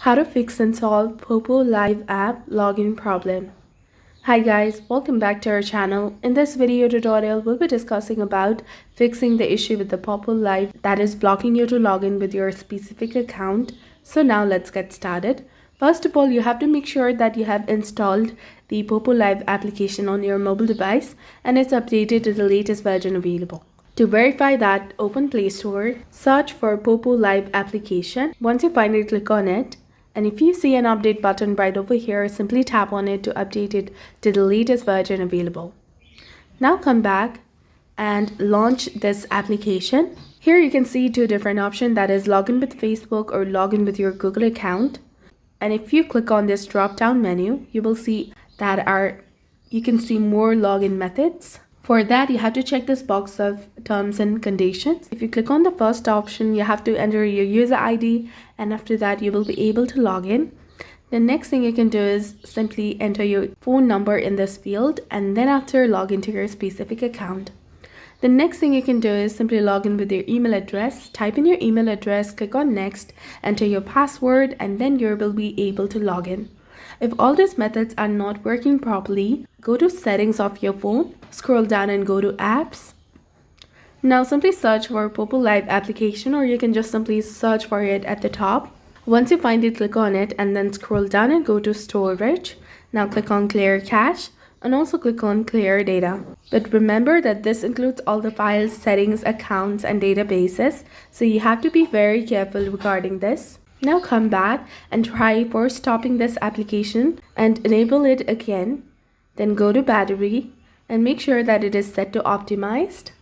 How to fix and solve Poppo Live app login problem. Hi guys, welcome back to our channel. In this video tutorial, we'll be discussing about fixing the issue with the Poppo Live that is blocking you to log in with your specific account. So now let's get started. First of all, you have to make sure that you have installed the Poppo Live application on your mobile device and it's updated to the latest version available. To verify that, open Play Store, search for Poppo Live application. Once you find it, click on it. And if you see an update button right over here, simply tap on it to update it to the latest version available. Now come back and launch this application. Here you can see two different options, that is login with Facebook or login with your Google account. And if you click on this drop down menu, you will see that you can see more login methods. For that, you have to check this box of terms and conditions. If you click on the first option, you have to enter your user ID, and after that you will be able to log in. The next thing you can do is simply enter your phone number in this field and then after log into your specific account. The next thing you can do is simply log in with your email address. Type in your email address, click on next, enter your password, and then you will be able to log in. If all these methods are not working properly, go to settings of your phone, scroll down and go to apps. Now simply search for Poppo Live application, or you can just simply search for it at the top. Once you find it, click on it and then scroll down and go to storage. Now click on clear cache and also click on clear data. But remember that this includes all the files, settings, accounts and databases, so you have to be very careful regarding this. Now come back and try for stopping this application and enable it again. Then go to battery and make sure that it is set to optimized.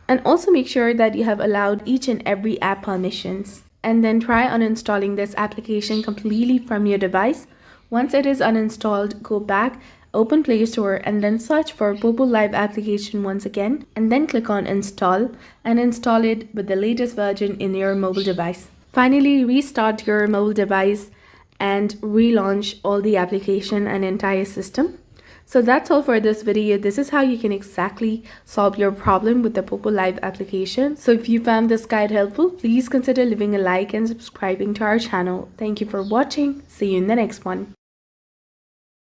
And also make sure that you have allowed each and every app permissions. And then try uninstalling this application completely from your device. Once it is uninstalled, go back, open Play Store and then search for Poppo Live application once again. And then click on install and install it with the latest version in your mobile device. Finally, restart your mobile device and relaunch all the application and entire system. So that's all for this video. This is how you can exactly solve your problem with the Poppo Live application. So if you found this guide helpful, please consider leaving a like and subscribing to our channel. Thank you for watching. See you in the next one.